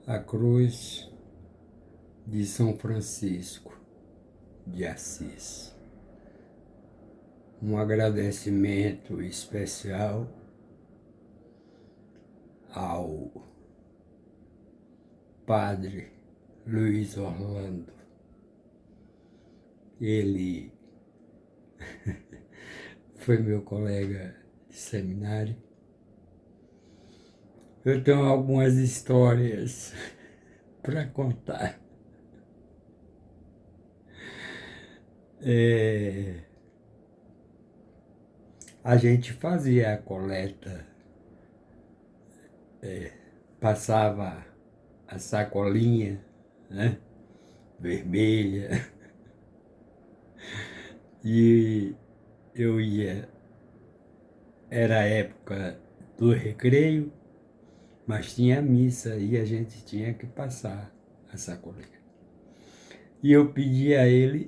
a cruz de São Francisco de Assis. Um agradecimento especial ao Padre Luiz Orlando. Ele foi meu colega de seminário. Eu tenho algumas histórias para contar. A gente fazia a coleta, passava a sacolinha, né, vermelha, e eu ia, era a época do recreio, mas tinha missa e a gente tinha que passar a sacolinha. E eu pedi a ele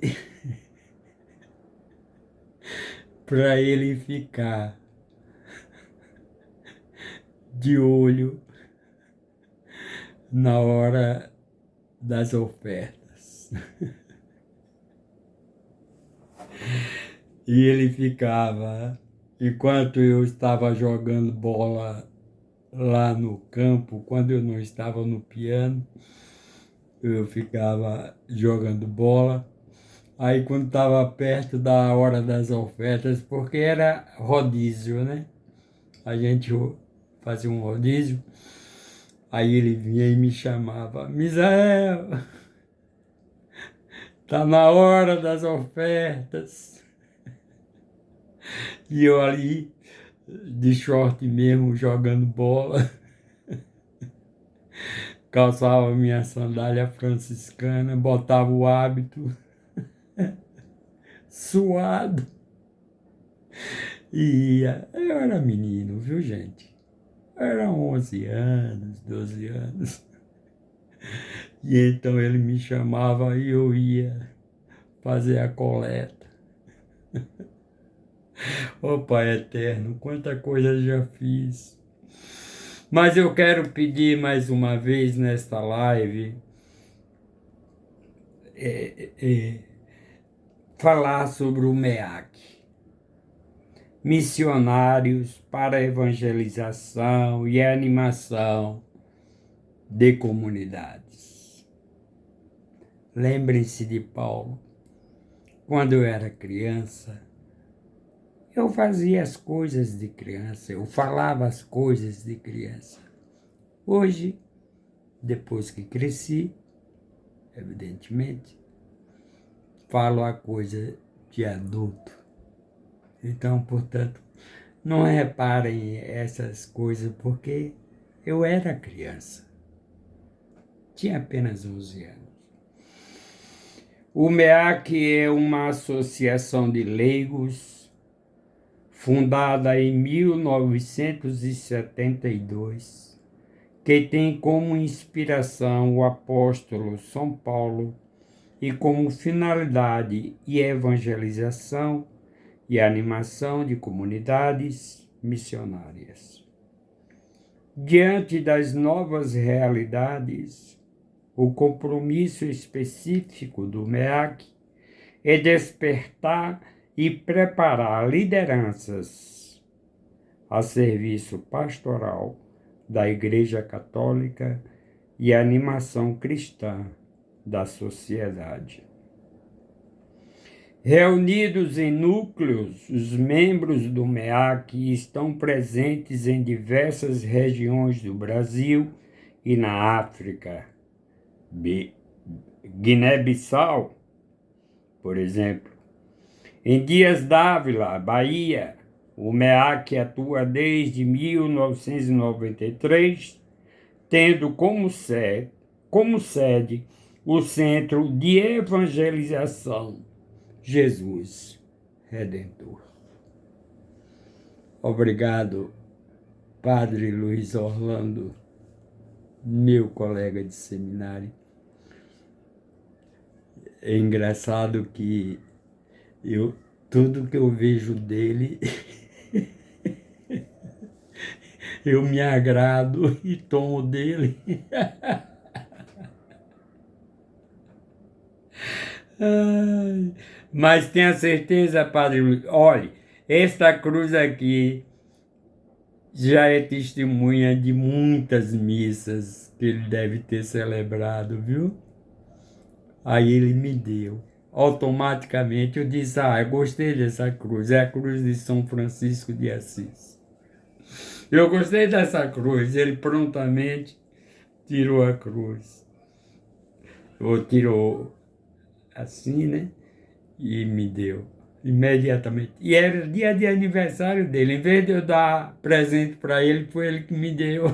para ele ficar de olho na hora das ofertas. E ele ficava, enquanto eu estava jogando bola lá no campo, quando eu não estava no piano, eu ficava jogando bola. Aí quando estava perto da hora das ofertas, porque era rodízio, né? A gente fazia um rodízio, aí ele vinha e me chamava: Misael, tá na hora das ofertas. E eu ali, de short mesmo, jogando bola, calçava minha sandália franciscana, botava o hábito, suado, e ia. Eu era menino, viu, gente? Era 11 anos, 12 anos. E então ele me chamava e eu ia fazer a coleta. Ô Pai eterno, quanta coisa eu já fiz. Mas eu quero pedir mais uma vez nesta live, falar sobre o MEAC. Missionários para a Evangelização e Animação de Comunidades. Lembrem-se de Paulo. Quando eu era criança, eu fazia as coisas de criança, eu falava as coisas de criança. Hoje, depois que cresci, evidentemente, falo a coisa de adulto. Então, portanto, não reparem essas coisas, porque eu era criança. Tinha apenas 11 anos. O MEAC é uma associação de leigos fundada em 1972, que tem como inspiração o apóstolo São Paulo e como finalidade e evangelização e animação de comunidades missionárias. Diante das novas realidades, o compromisso específico do MEAC é despertar e preparar lideranças a serviço pastoral da Igreja Católica e animação cristã da sociedade. Reunidos em núcleos, os membros do MEAC estão presentes em diversas regiões do Brasil e na África. Guiné-Bissau, por exemplo. Em Dias d'Ávila, Bahia, o MEAC atua desde 1993, tendo como sede o Centro de Evangelização Jesus Redentor. Obrigado, Padre Luiz Orlando, meu colega de seminário. É engraçado que tudo que eu vejo dele, eu me agrado e tomo dele. Ai, mas tenha certeza, Padre Luiz, olhe, esta cruz aqui já é testemunha de muitas missas que ele deve ter celebrado, viu? Aí ele me deu. Automaticamente eu disse, eu gostei dessa cruz, é a cruz de São Francisco de Assis. Eu gostei dessa cruz, ele prontamente tirou a cruz. Ou tirou assim, né? E me deu imediatamente. E era dia de aniversário dele. Em vez de eu dar presente para ele, foi ele que me deu.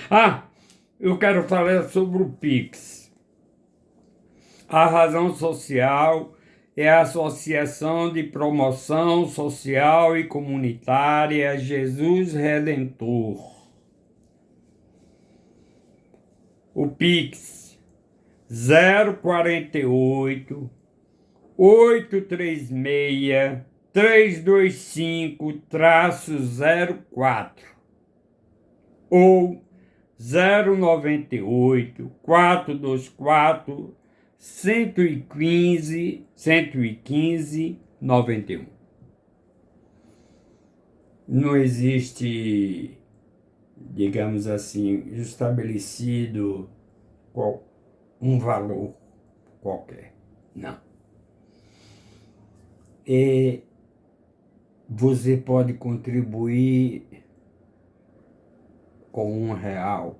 Ah, eu quero falar sobre o Pix. A razão social é a Associação de Promoção Social e Comunitária Jesus Redentor. O Pix 048 836 325-04 ou 098 424 115 91. Não existe, digamos assim, estabelecido um valor qualquer. Não. E você pode contribuir com R$ 1,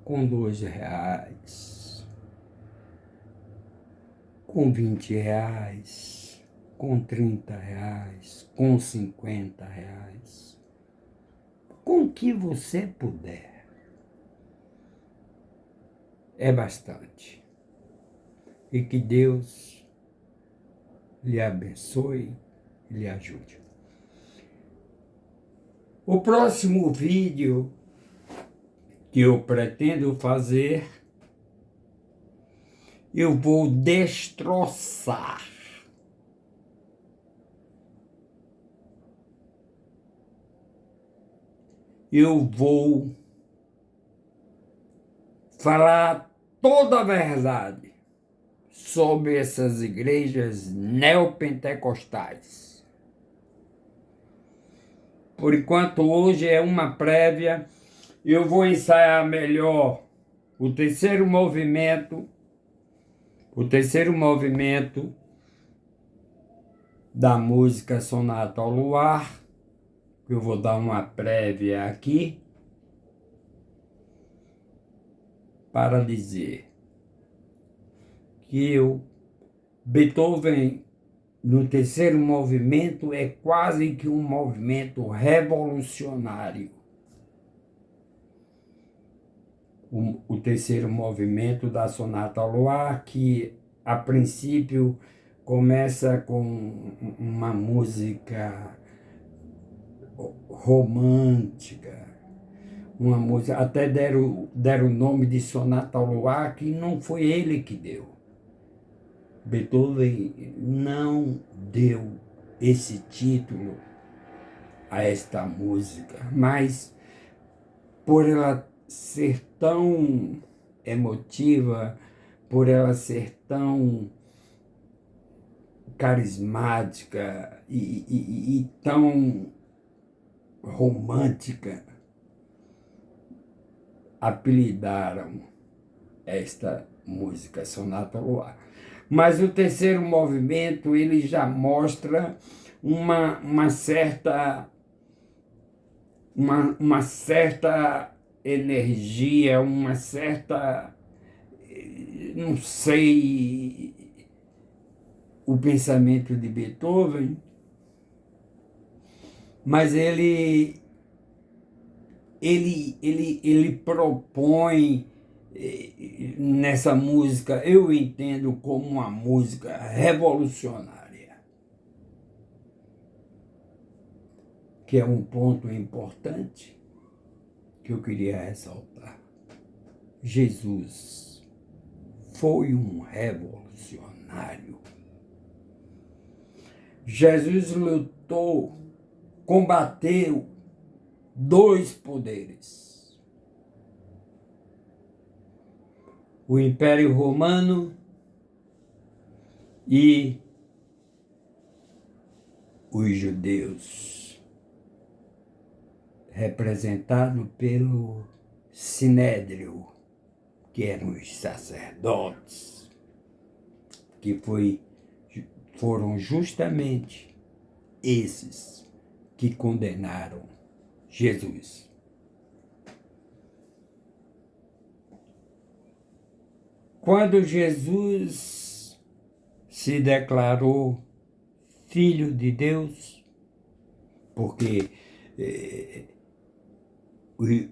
com R$ 2, com R$ 20, com R$ 30, com R$ 50, com o que você puder. É bastante. E que Deus lhe abençoe e lhe ajude. O próximo vídeo que eu pretendo fazer, eu vou destroçar eu vou falar toda a verdade sobre essas igrejas neopentecostais. Por enquanto, hoje é uma prévia. Eu vou ensaiar melhor o terceiro movimento da música Sonata ao Luar. Eu vou dar uma prévia aqui para dizer que Beethoven, no terceiro movimento, é quase que um movimento revolucionário. O terceiro movimento da Sonata ao Luar, que a princípio começa com uma música romântica, uma música, até deram o nome de Sonata ao Luar, que não foi ele que deu. Beethoven não deu esse título a esta música, mas por ela ser tão emotiva, por ela ser tão carismática e tão romântica, apelidaram esta música Sonata ao Luar. Mas o terceiro movimento, ele já mostra uma certa energia, uma certa, não sei, o pensamento de Beethoven, mas ele propõe nessa música, eu entendo como uma música revolucionária, que é um ponto importante que eu queria ressaltar. Jesus foi um revolucionário. Jesus lutou, combateu dois poderes. o Império Romano e os judeus, representado pelo Sinédrio, que eram os sacerdotes, que foram justamente esses que condenaram Jesus. Quando Jesus se declarou Filho de Deus, porque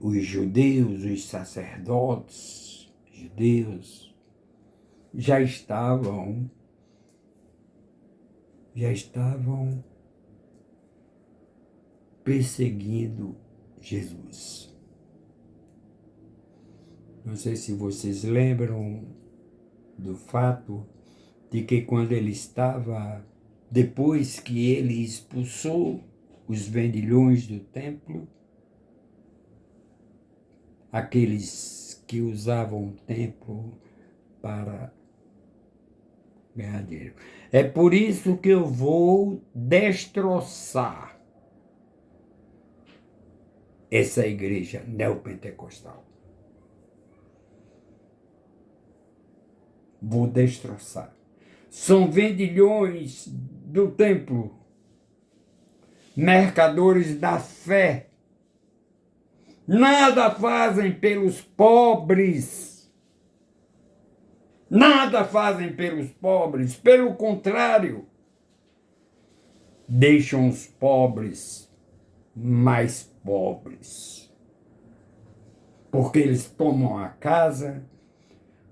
os judeus, os sacerdotes judeus, já estavam perseguindo Jesus. Não sei se vocês lembram do fato de que quando ele estava, depois que ele expulsou os vendilhões do templo, aqueles que usavam o templo para ganhar dinheiro. É por isso que eu vou destroçar essa igreja neopentecostal. Vou destroçar. São vendilhões do templo, mercadores da fé. Nada fazem pelos pobres. Nada fazem pelos pobres. Pelo contrário, deixam os pobres mais pobres. Porque eles tomam a casa,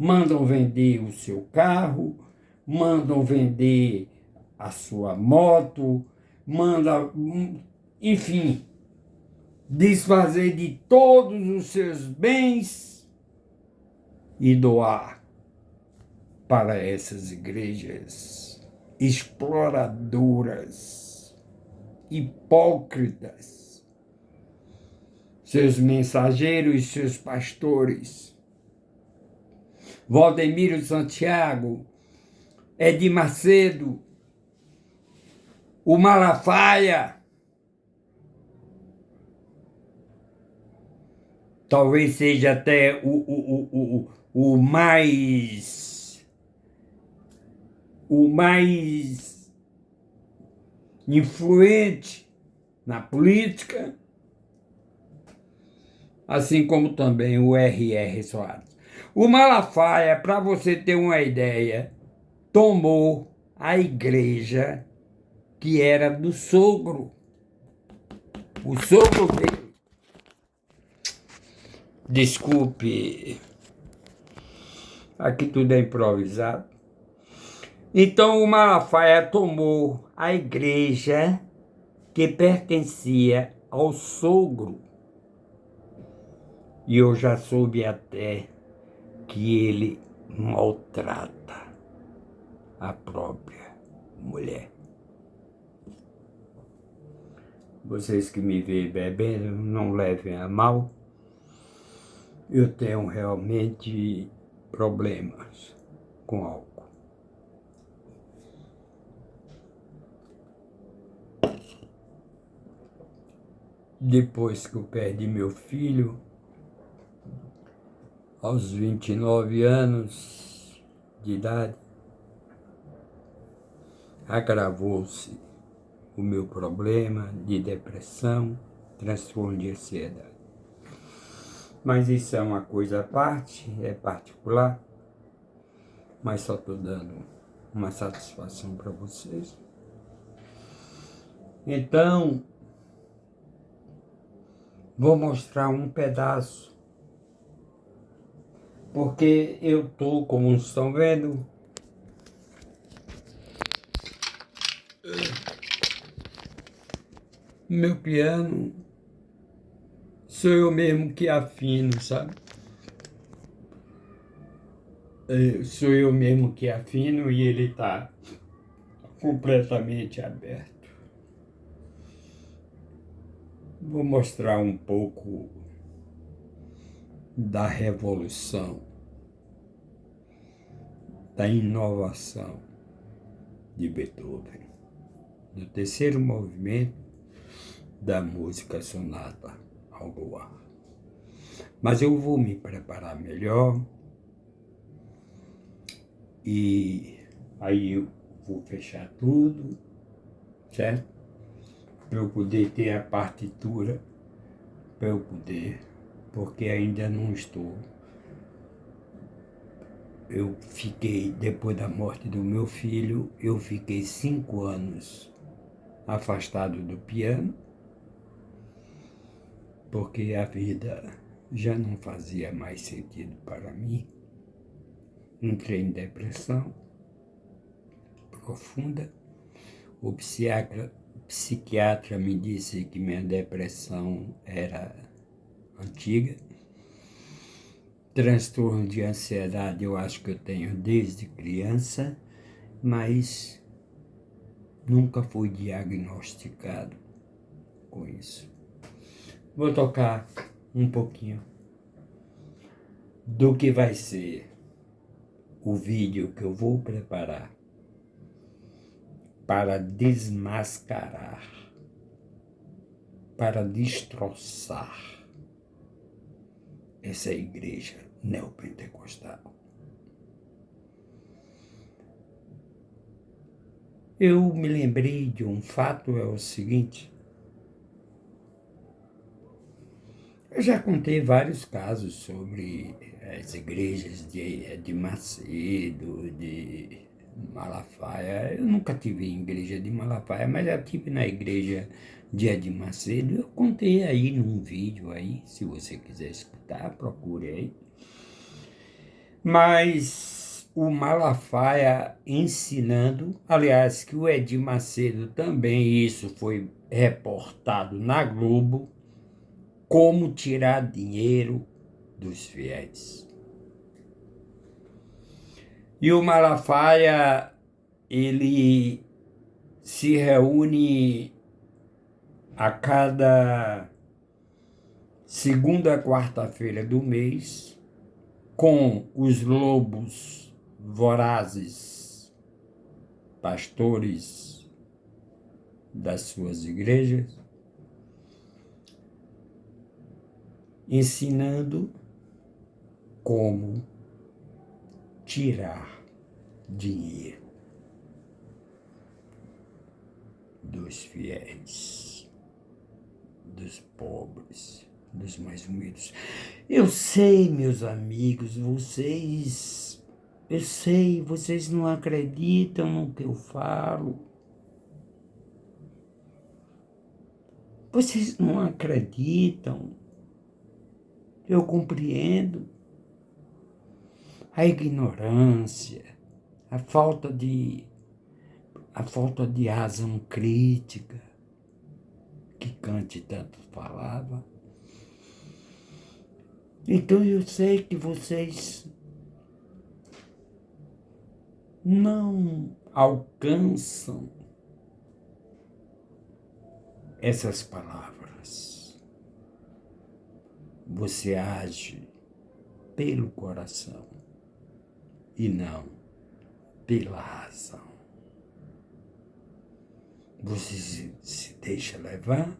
mandam vender o seu carro, mandam vender a sua moto, mandam, enfim, desfazer de todos os seus bens e doar para essas igrejas exploradoras, hipócritas, seus mensageiros, seus pastores. Valdemiro Santiago, Edir Macedo, o Malafaia, talvez seja até o mais influente na política, assim como também o R.R. Soares. O Malafaia, para você ter uma ideia, tomou a igreja que era do sogro. O sogro dele. Desculpe, aqui tudo é improvisado. Então o Malafaia tomou a igreja que pertencia ao sogro. E eu já soube até que ele maltrata a própria mulher. Vocês que me veem bebendo, não levem a mal. Eu tenho realmente problemas com álcool. Depois que eu perdi meu filho, aos 29 anos de idade, agravou-se o meu problema de depressão, transtorno de ansiedade. Mas isso é uma coisa à parte, é particular, mas só estou dando uma satisfação para vocês. Então, vou mostrar um pedaço, porque eu estou, como vocês estão vendo, meu piano sou eu mesmo que afino, sabe? Sou eu mesmo que afino e ele está completamente aberto. Vou mostrar um pouco da revolução da inovação de Beethoven, do terceiro movimento da música Sonata ao Luar. Mas eu vou me preparar melhor e aí eu vou fechar tudo, certo? Para eu poder ter a partitura, para eu poder, porque ainda não estou. Eu fiquei, depois da morte do meu filho, eu fiquei 5 anos afastado do piano, porque a vida já não fazia mais sentido para mim. Entrei em depressão profunda. O psiquiatra me disse que minha depressão era antiga. Transtorno de ansiedade eu acho que eu tenho desde criança, mas nunca fui diagnosticado com isso. Vou tocar um pouquinho do que vai ser o vídeo que eu vou preparar para desmascarar, para destroçar essa igreja neopentecostal. Eu me lembrei de um fato, é o seguinte. Eu já contei vários casos sobre as igrejas de Macedo, de Malafaia. Eu nunca tive em igreja de Malafaia, mas já tive na igreja de Edir Macedo. Eu contei aí num vídeo aí, se você quiser escutar, procure aí. Mas o Malafaia ensinando, aliás, que o Edir Macedo também, isso foi reportado na Globo, como tirar dinheiro dos fiéis. E o Malafaia, ele se reúne a cada segunda quarta-feira do mês com os lobos vorazes, pastores das suas igrejas, ensinando como tirar dinheiro dos fiéis, dos pobres, dos mais humildes. Eu sei, meus amigos, vocês não acreditam no que eu falo. Vocês não acreditam. Eu compreendo a ignorância, a falta de razão crítica que Kant tanto falava. Então eu sei que vocês não alcançam essas palavras. Você age pelo coração e não pela razão. Você se deixa levar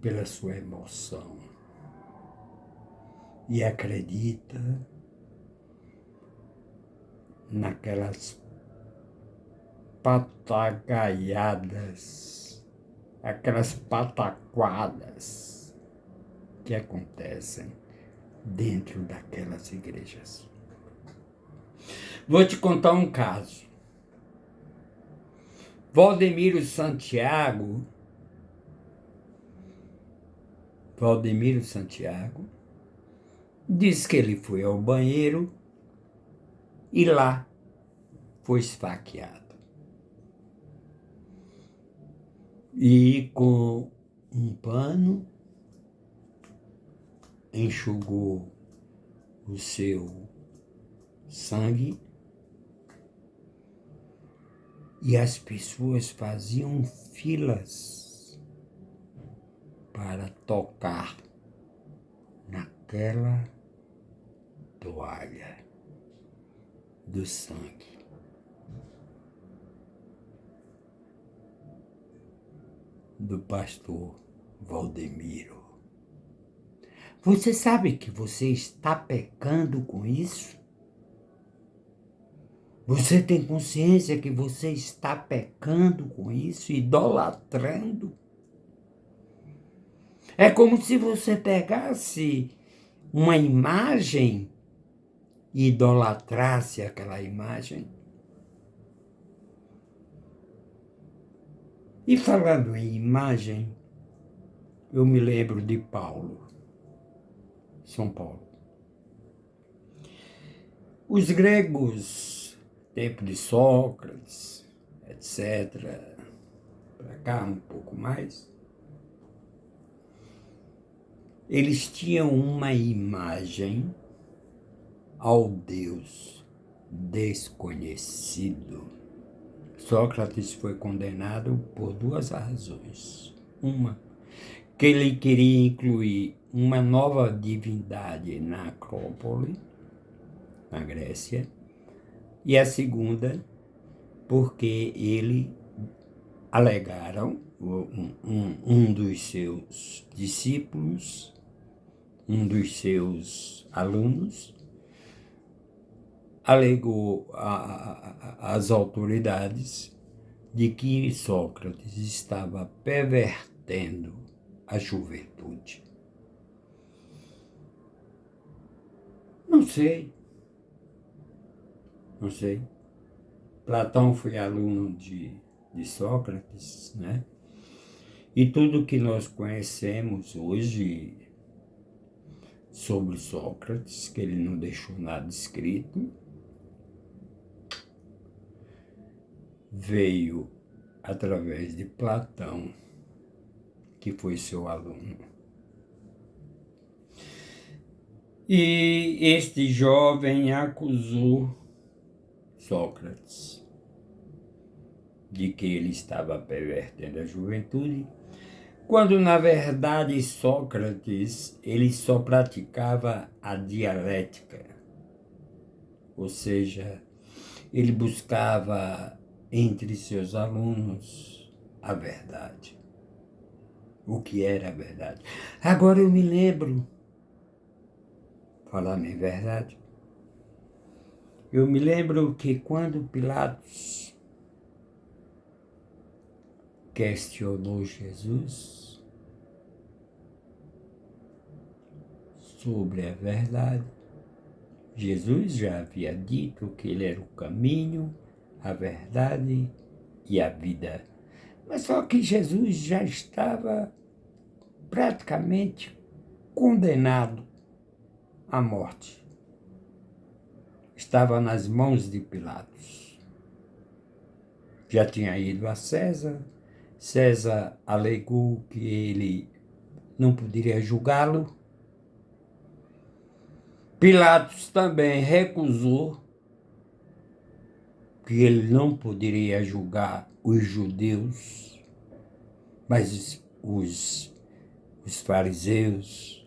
pela sua emoção e acredita naquelas patagaiadas, aquelas pataquadas que acontecem dentro daquelas igrejas. Vou te contar um caso. Valdemiro Santiago diz que ele foi ao banheiro e lá foi esfaqueado. E com um pano enxugou o seu sangue e as pessoas faziam filas para tocar naquela toalha. do sangue. Do pastor Valdemiro. Você sabe que você está pecando com isso? Você tem consciência que você está pecando com isso, idolatrando? É como se você pegasse uma imagem e idolatrasse aquela imagem. E falando em imagem, eu me lembro de Paulo, São Paulo. Os gregos, tempo de Sócrates, etc., para cá um pouco mais, eles tinham uma imagem ao Deus desconhecido. Sócrates foi condenado por duas razões. Uma, que ele queria incluir uma nova divindade na Acrópole, na Grécia, e a segunda, porque ele, alegaram, um dos seus discípulos, um dos seus alunos, alegou às autoridades de que Sócrates estava pervertendo a juventude. Não sei. Platão foi aluno de Sócrates, né? E tudo que nós conhecemos hoje sobre Sócrates, que ele não deixou nada escrito, veio através de Platão, que foi seu aluno. E este jovem acusou Sócrates de que ele estava pervertendo a juventude, quando na verdade Sócrates ele só praticava a dialética, ou seja, ele buscava entre seus alunos a verdade, o que era a verdade. Agora eu me lembro, falar a minha verdade, eu me lembro que quando Pilatos questionou Jesus sobre a verdade, Jesus já havia dito que ele era o caminho, a verdade e a vida. Mas só que Jesus já estava praticamente condenado à morte. Estava nas mãos de Pilatos. Já tinha ido a César. César alegou que ele não poderia julgá-lo. Pilatos também recusou que ele não poderia julgar os judeus, mas os fariseus,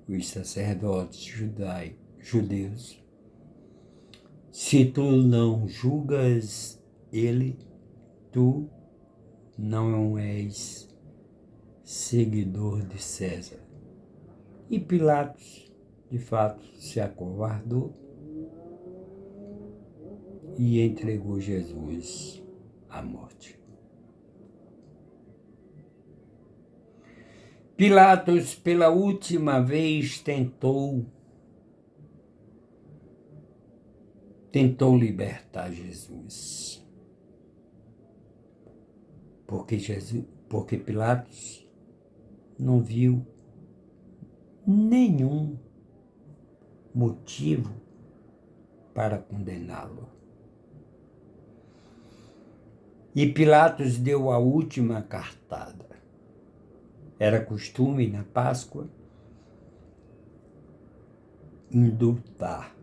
os sacerdotes judeus. Se tu não julgas ele, tu não és seguidor de César. E Pilatos, de fato, se acovardou e entregou Jesus à morte. Pilatos, pela última vez, tentou libertar Jesus. Porque Pilatos não viu nenhum motivo para condená-lo. E Pilatos deu a última cartada. Era costume na Páscoa indultar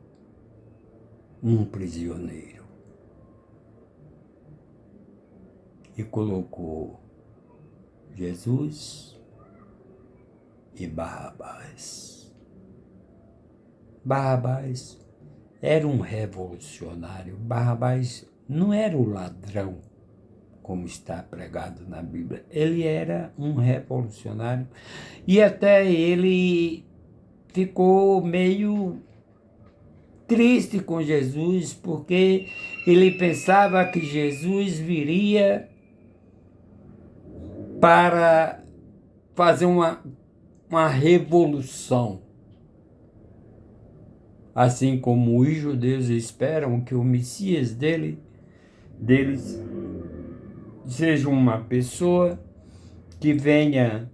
um prisioneiro. E colocou Jesus e Barrabás. Barrabás era um revolucionário. Barrabás não era o ladrão, como está pregado na Bíblia. Ele era um revolucionário. E até ele ficou meio triste com Jesus, porque ele pensava que Jesus viria para fazer uma revolução. Assim como os judeus esperam que o Messias deles seja uma pessoa que venha.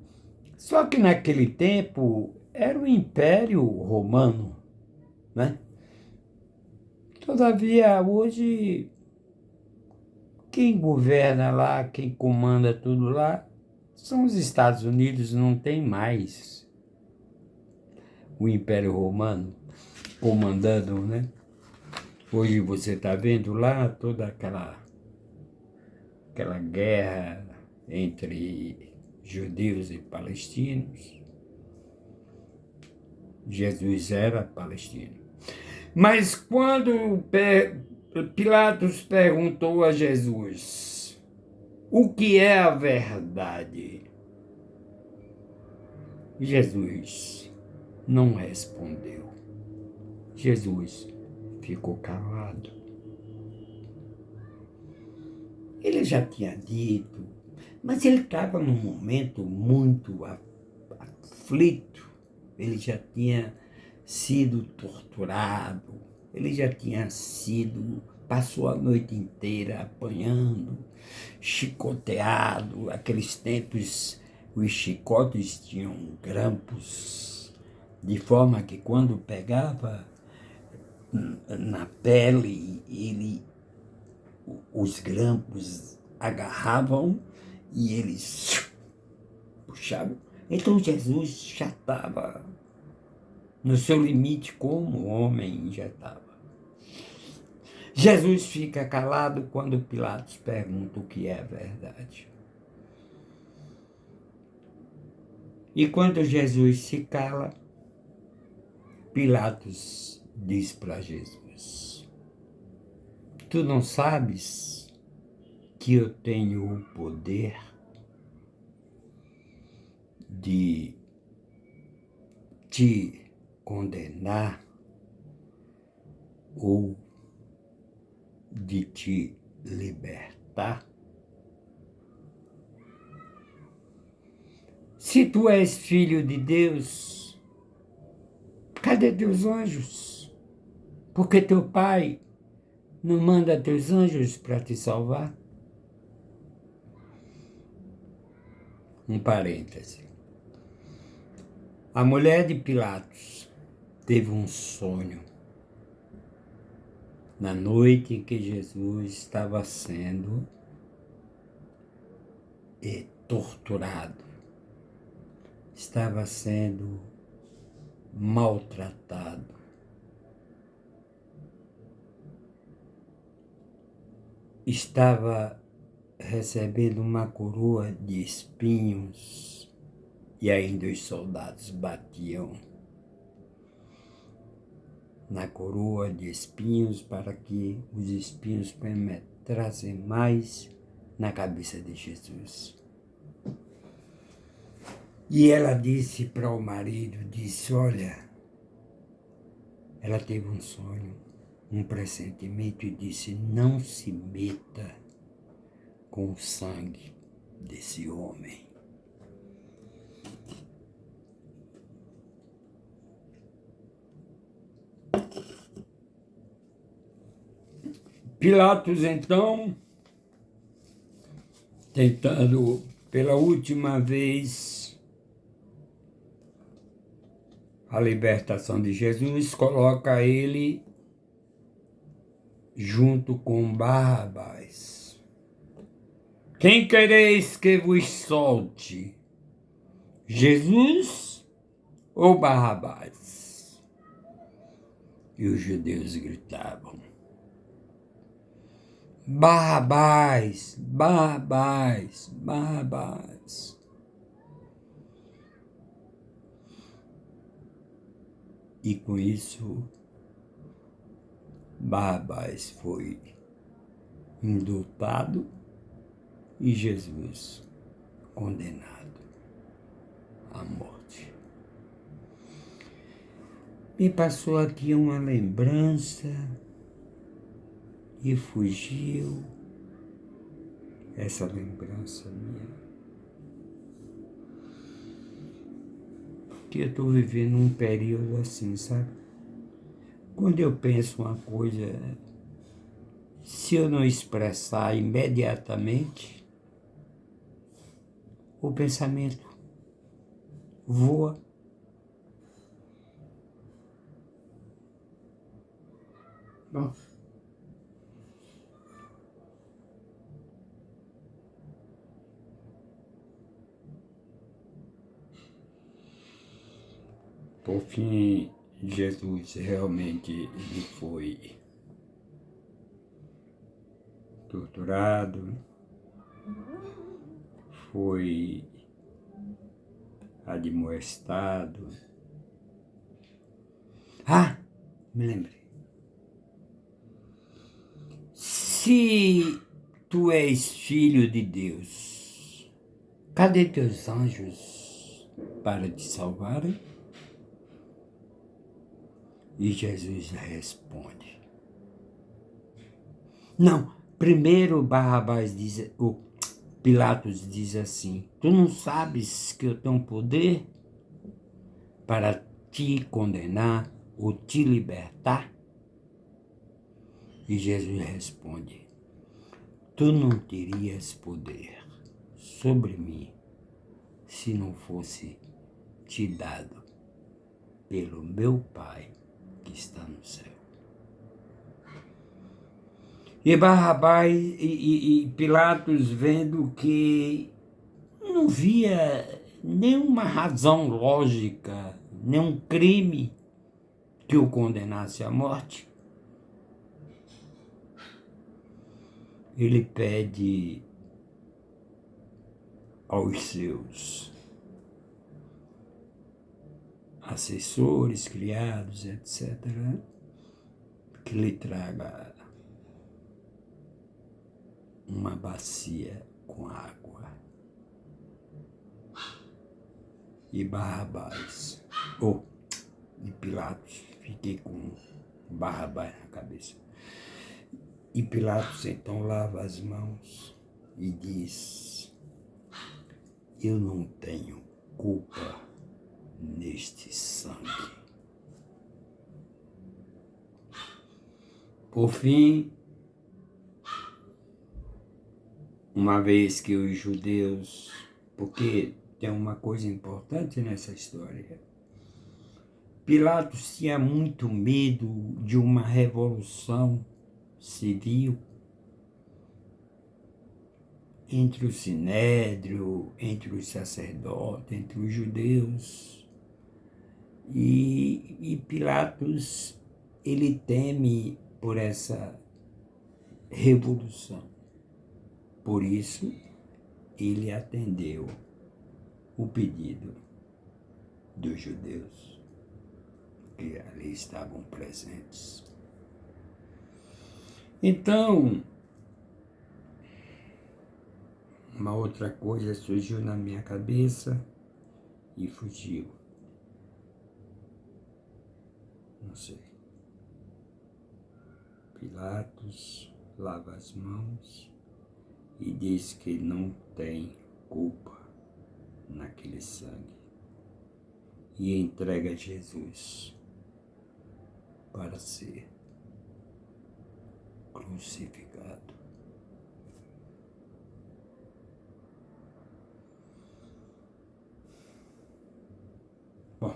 Só que naquele tempo era o Império Romano, né? Todavia, hoje, quem governa lá, quem comanda tudo lá, são os Estados Unidos, não tem mais o Império Romano comandando, né? Hoje você está vendo lá toda aquela guerra entre judeus e palestinos. Jesus era palestino. Mas quando Pilatos perguntou a Jesus o que é a verdade, Jesus não respondeu. Jesus ficou calado. Ele já tinha dito, mas ele estava num momento muito aflito. Ele já tinha sido torturado, ele já tinha passou a noite inteira apanhando, chicoteado. Aqueles tempos, os chicotes tinham grampos, de forma que quando pegava na pele, os grampos agarravam e eles puxavam. Então Jesus já estava no seu limite, como homem já estava. Jesus fica calado quando Pilatos pergunta o que é a verdade. E quando Jesus se cala, Pilatos diz para Jesus: tu não sabes que eu tenho o poder de te condenar ou de te libertar? Se tu és filho de Deus, cadê teus anjos? Porque teu pai não manda teus anjos para te salvar? Um parêntese. A mulher de Pilatos teve um sonho na noite em que Jesus estava sendo torturado, estava sendo maltratado. Estava recebendo uma coroa de espinhos e ainda os soldados batiam na coroa de espinhos para que os espinhos penetrassem mais na cabeça de Jesus. E ela disse para o marido, olha, ela teve um sonho, um pressentimento e disse, não se meta com o sangue desse homem. Pilatos, então, tentando pela última vez a libertação de Jesus, coloca ele junto com Barrabás. Quem quereis que vos solte? Jesus ou Barrabás? E os judeus gritavam: Barrabás, Barrabás, Barrabás. E com isso, Barrabás foi indultado e Jesus condenado à morte. Me passou aqui uma lembrança e fugiu essa lembrança minha. Que eu estou vivendo um período assim, sabe? Quando eu penso uma coisa, se eu não expressar imediatamente, o pensamento voa. Bom, por fim, Jesus realmente ele foi torturado, foi admoestado. Ah, me lembrei. Se tu és filho de Deus, cadê teus anjos para te salvarem? E Jesus responde. Não, primeiro Barrabás diz, o Pilatos diz assim, tu não sabes que eu tenho poder para te condenar ou te libertar? E Jesus responde, tu não terias poder sobre mim se não fosse te dado pelo meu Pai que está no céu. E Barrabás e Pilatos vendo que não via nenhuma razão lógica, nenhum crime que o condenasse à morte, ele pede aos seus assessores, criados, etc., que lhe traga uma bacia com água. E Barrabás, e Pilatos, fiquei com Barrabás na cabeça. E Pilatos então lava as mãos e diz, eu não tenho culpa neste sangue. Por fim, uma vez que os judeus, porque tem uma coisa importante nessa história, Pilatos tinha muito medo de uma revolução civil entre o sinédrio, entre os sacerdotes, entre os judeus. E Pilatos, ele teme por essa revolução. Por isso, ele atendeu o pedido dos judeus que ali estavam presentes. Então, uma outra coisa surgiu na minha cabeça e fugiu. Não sei. Pilatos lava as mãos e diz que não tem culpa naquele sangue e entrega Jesus para ser crucificado. Bom,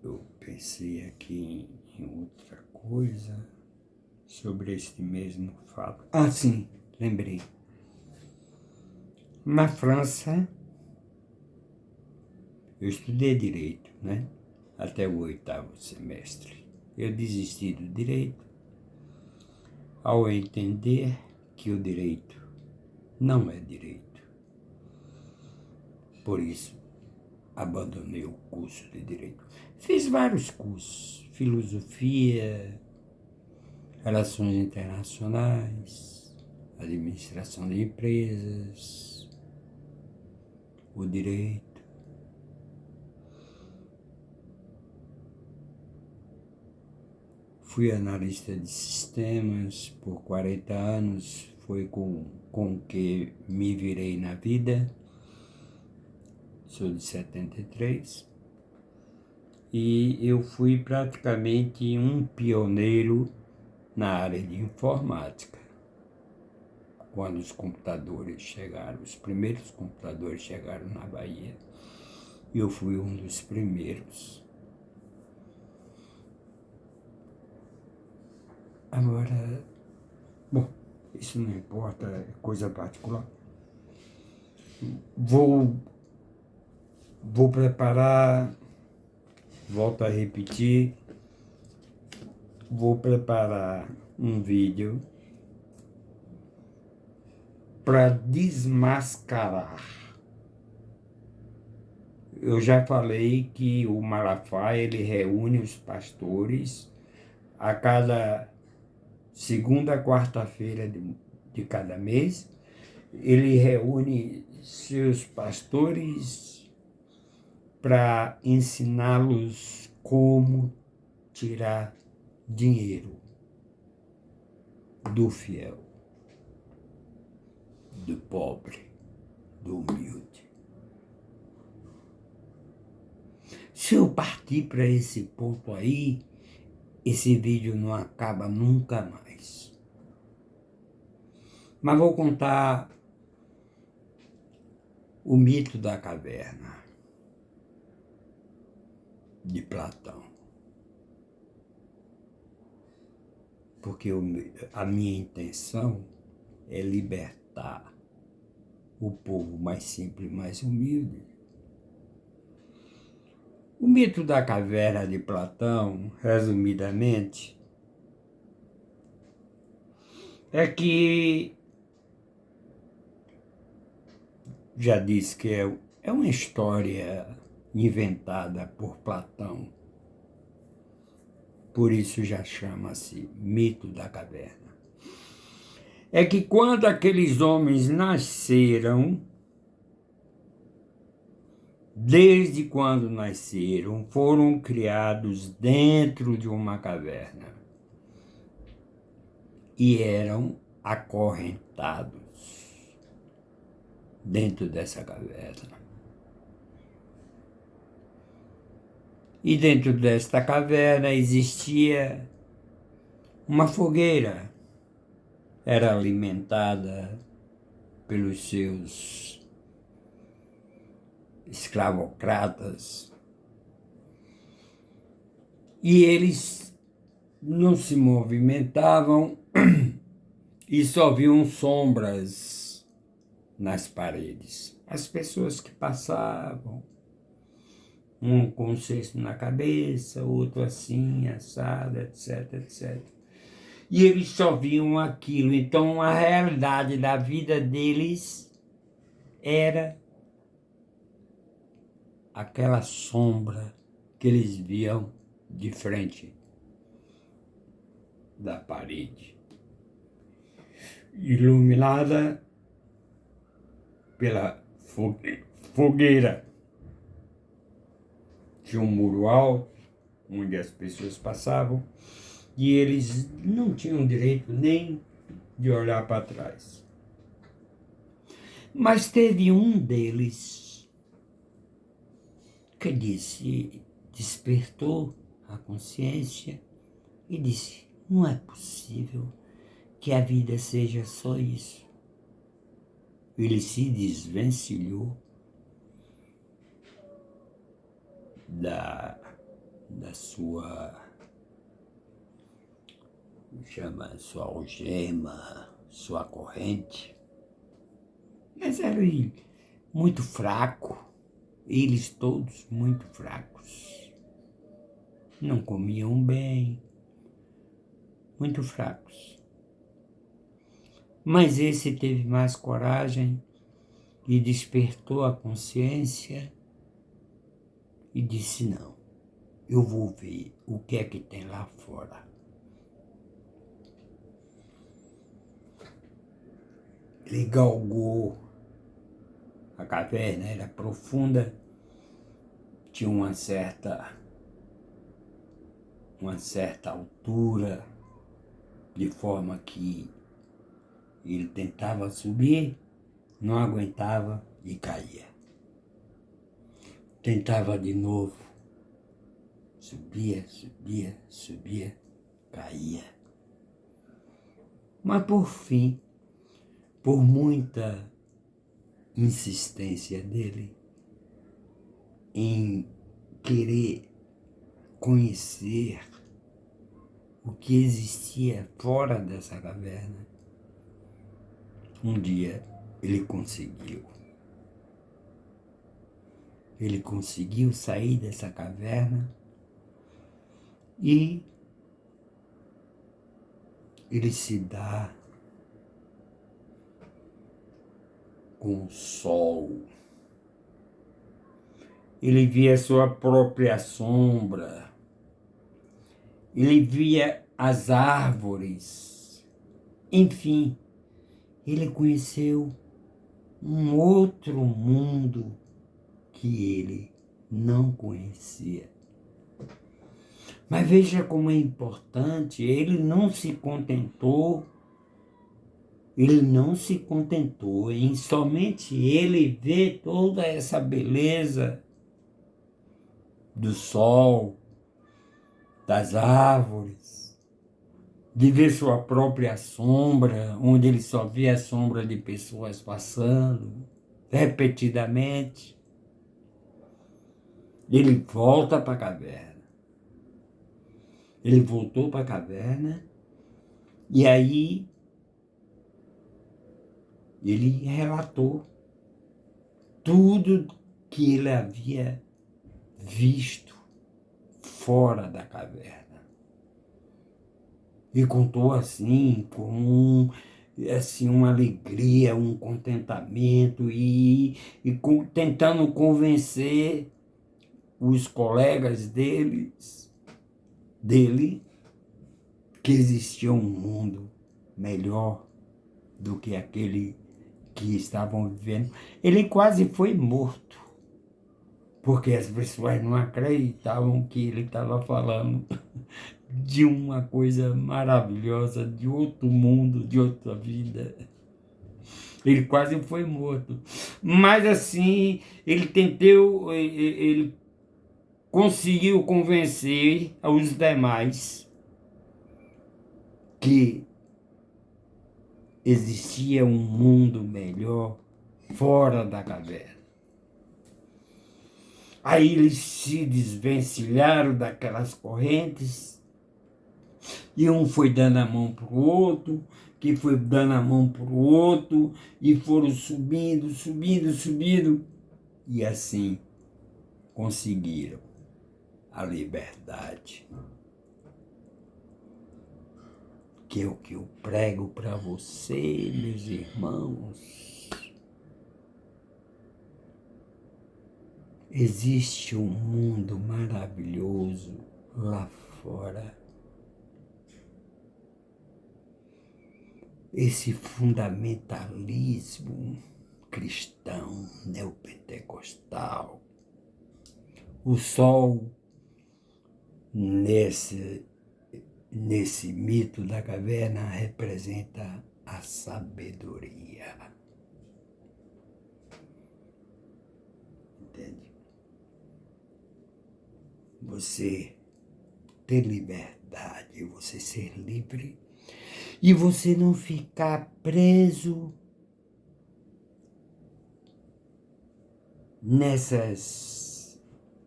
eu pensei aqui em outra coisa sobre este mesmo fato. Ah, sim, lembrei. Na França, eu estudei direito, né? Até o 8º semestre. Eu desisti do direito ao entender que o direito não é direito. Por isso, abandonei o curso de direito. Fiz vários cursos, filosofia, relações internacionais, administração de empresas, o direito. Fui analista de sistemas por 40 anos, foi com que me virei na vida. Sou de 73. E eu fui praticamente um pioneiro na área de informática. Quando os computadores chegaram, os primeiros computadores chegaram na Bahia, eu fui um dos primeiros. Agora, bom, isso não importa, é coisa particular. Vou preparar, volto a repetir, vou preparar um vídeo para desmascarar. Eu já falei que o Malafaia, ele reúne os pastores a cada segunda quarta-feira de cada mês. Ele reúne seus pastores para ensiná-los como tirar dinheiro do fiel, do pobre, do humilde. Se eu partir para esse ponto aí, esse vídeo não acaba nunca mais. Mas vou contar o mito da caverna de Platão. Porque a minha intenção é libertar o povo mais simples, mais humilde. O mito da caverna de Platão, resumidamente, é que, já disse que é uma história inventada por Platão, por isso já chama-se mito da caverna. É que quando aqueles homens nasceram, desde quando nasceram, foram criados dentro de uma caverna e eram acorrentados dentro dessa caverna. E dentro desta caverna existia uma fogueira, era alimentada pelos seus escravocratas, e eles não se movimentavam e só viam sombras nas paredes. As pessoas que passavam, um com um cesto na cabeça, outro assim, assado, etc, etc. E eles só viam aquilo. Então a realidade da vida deles era aquela sombra que eles viam de frente da parede, iluminada pela fogueira. Tinha um muro alto, onde as pessoas passavam, e eles não tinham direito nem de olhar para trás. Mas teve um deles que despertou a consciência e disse: não é possível que a vida seja só isso. Ele se desvencilhou da sua algema, sua corrente. Mas era muito fraco, eles todos muito fracos. Não comiam bem, muito fracos. Mas esse teve mais coragem e despertou a consciência e disse: não, eu vou ver o que é que tem lá fora. Ele galgou, a caverna era profunda, tinha uma certa altura, de forma que ele tentava subir, não aguentava e caía. Tentava de novo, subia, caía. Mas por fim, por muita insistência dele em querer conhecer o que existia fora dessa caverna, um dia ele conseguiu. Ele conseguiu sair dessa caverna e ele se dá com o sol. Ele via sua própria sombra. Ele via as árvores. Enfim, ele conheceu um outro mundo que ele não conhecia. Mas veja como é importante, ele não se contentou em somente ele ver toda essa beleza do sol, das árvores, de ver sua própria sombra, onde ele só via a sombra de pessoas passando repetidamente. Ele volta para a caverna. Ele voltou para a caverna e aí ele relatou tudo que ele havia visto fora da caverna. E contou assim, com uma alegria, um contentamento tentando convencer os colegas dele que existia um mundo melhor do que aquele que estavam vivendo. Ele quase foi morto, porque as pessoas não acreditavam que ele estava falando de uma coisa maravilhosa, de outro mundo, de outra vida. Ele quase foi morto. Mas assim, ele conseguiu convencer os demais que existia um mundo melhor fora da caverna. Aí eles se desvencilharam daquelas correntes, e um foi dando a mão para o outro, que foi dando a mão para o outro, e foram subindo, e assim conseguiram a liberdade. Que é o que eu prego para você, meus irmãos. Existe um mundo maravilhoso lá fora. Esse fundamentalismo cristão, neopentecostal, o sol nesse mito da caverna representa a sabedoria. Entende? Você ter liberdade, você ser livre e você não ficar preso nessas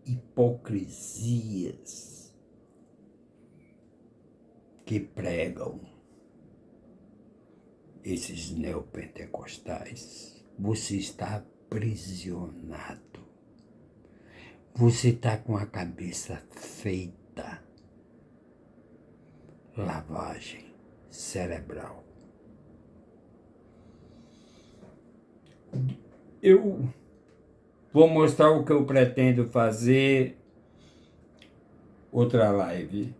hipocrisias que pregam esses neopentecostais. Você está aprisionado. Você está com a cabeça feita. Lavagem cerebral. Eu vou mostrar o que eu pretendo fazer, outra live,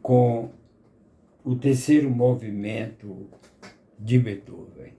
com o terceiro movimento de Beethoven.